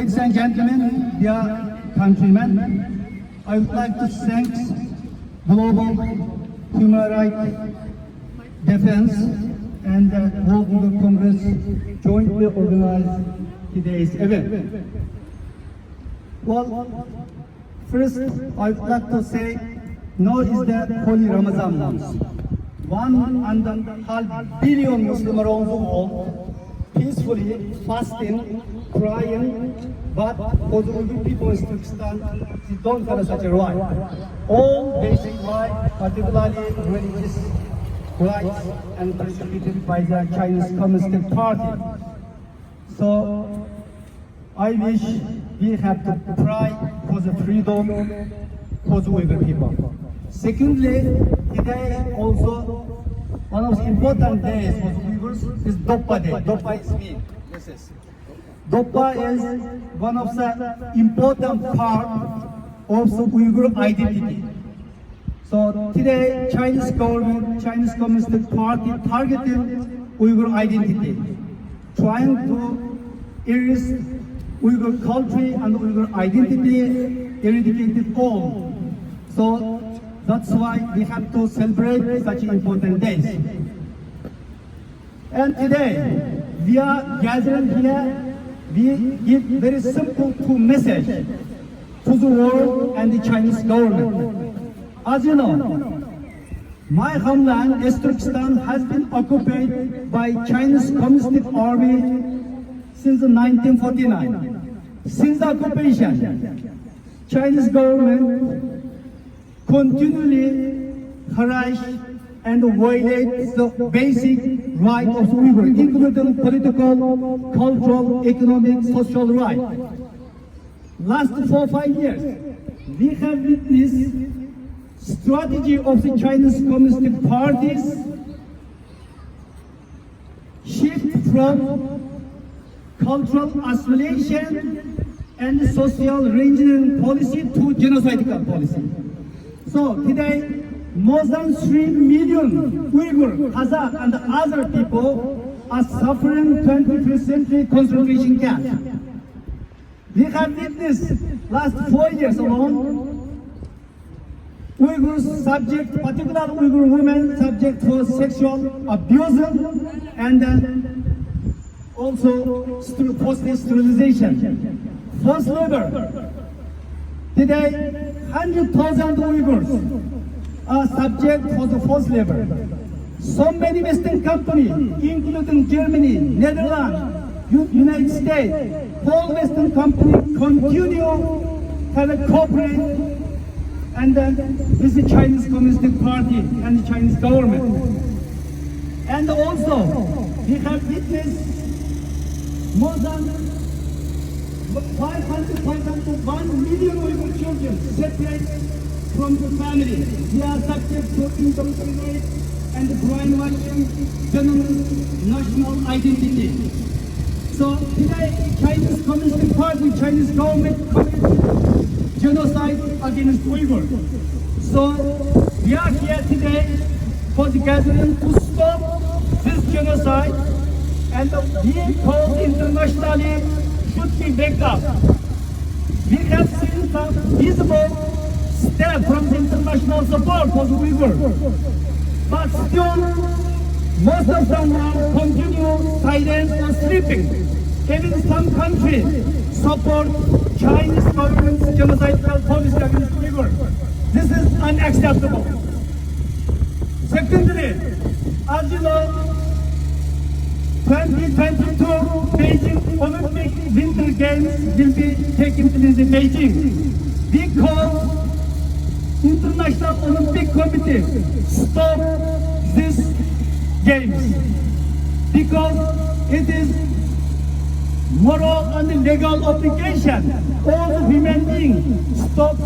Ladies and gentlemen, dear countrymen, I would like to thank Global Human Rights Defense and the World Legal Congress jointly organized today's event. Well, first I would like to say, now is the Holy Ramazan month. 1.5 billion Muslims around the world peacefully fasting, crying, but for the Uyghur people in Turkestan, they don't have such a right. All basic rights, particularly religious rights, and persecuted by the Chinese Communist Party. So, I wish we have to pray for the freedom for the Uyghur people. Secondly, today also one of the important days for the Uyghurs is Doppa Day. Doppa is me. Doppa is one of the important part of the Uyghur identity. So today, Chinese government, Chinese Communist Party targeting Uyghur identity, trying to erase Uyghur culture and Uyghur identity, eradicate it all. So that's why we have to celebrate such important days. And today, we are gathering here, we give very simple two messages to the world and the Chinese government. As you know, my homeland, East Turkestan, has been occupied by Chinese Communist Army since 1949. Since the occupation, Chinese government continually harass and violate the basic right of Uyghurs, including political, cultural, economic, social rights. Last 4 or 5 years, we have witnessed strategy of the Chinese Communist parties shift from cultural assimilation and social reengineering policy to genocidal policy. So today, more than 3 million Uyghur, Kazakh and other people are suffering 21st century concentration camps. We have witnessed last 4 years alone, Uyghurs subject, particularly Uyghur women subject to sexual abuse and also forced sterilization, forced labor. Today, 100,000 Uyghurs are subject for the forced labor. So many Western companies, including Germany, Netherlands, United States, all Western companies continue to cooperate and with the Chinese Communist Party and the Chinese government. And also, we have witnessed more than 500,000 to 1 million Uyghur children separate from the family. They are subject to indoctrinate and brainwashing phenomenon national identity. So today, Chinese Communist Party, Chinese government commits genocide against Uyghurs. So we are here today for the gathering to stop this genocide, and we call internationally should be backed up. We have seen some visible steps from the international support for the Uyghurs, but still most of them are continue silent or sleeping. Even some countries support Chinese government's genocidal policy against Uyghurs. This is unacceptable. Secondly, as you know, 2022 Beijing Olympic Winter Games will be taking place in Beijing. We call International Olympic Committee stop this games because it is moral and legal obligation all the human beings stop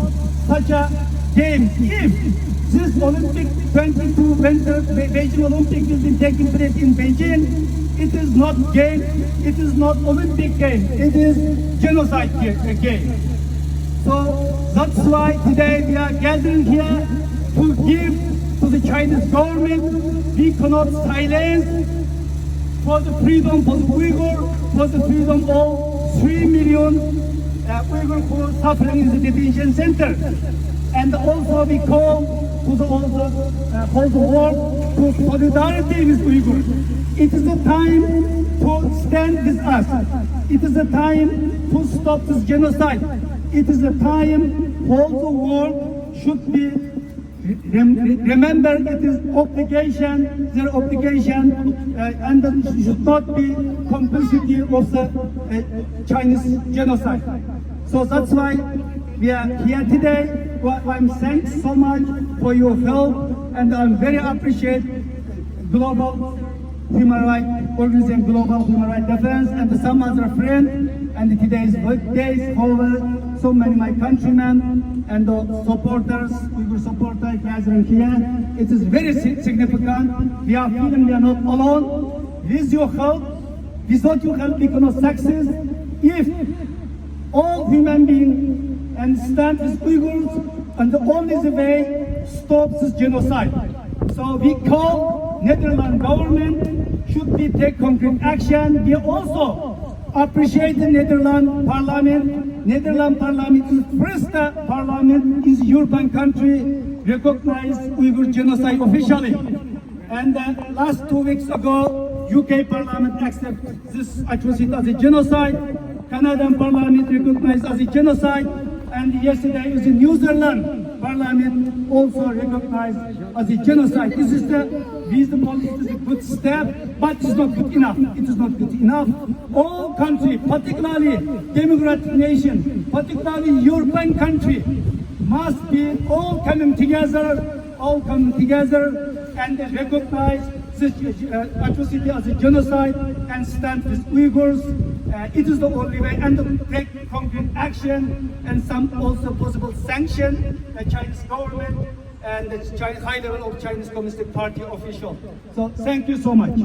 such a game. If this Olympic 22 Winter Beijing Olympic will be taking place in Beijing, it is not game, it is not Olympic game, it is genocide game. So that's why today we are gathering here to give to the Chinese government. We cannot silence for the freedom for the Uyghur, for the freedom of 3 million suffering in the detention center. And also we call to the whole world to solidarity with Uyghurs. It is the time to stand with us. It is the time to stop this genocide. It is the time whole the world should be remember it is obligation, their obligation, and it should not be complicity of the Chinese genocide. So that's why we are here today. I'm thanks so much for your help, and I'm very appreciate Global Human Rights Organization, Global Human Rights Defense, and some other friends. And today's birthdays over so many my countrymen and the supporters, Uyghur supporters gathering here. It is very significant. We are feeling we are not alone. With your help, without your help, we cannot succeed. If all human beings and stand with Uyghurs, and the only way stops this genocide. So we call Netherlands government should be take concrete action. We also appreciate the Netherlands Parliament. Netherlands Parliament is the first parliament in the European country recognize Uyghur genocide officially. And last 2 weeks ago, UK Parliament accepted this atrocity as a genocide. Canadian Parliament recognized as a genocide. And yesterday was the New Zealand Parliament also recognized as a genocide. This is the policy is a good step, but it's not good enough. It is not good enough. All countries, particularly democratic nation, particularly European country, must be all coming together and recognize this atrocity as a genocide and stand with Uyghurs. It is the only way, and take concrete action and some also possible sanction the Chinese government and the high level of Chinese Communist Party official. So thank you so much.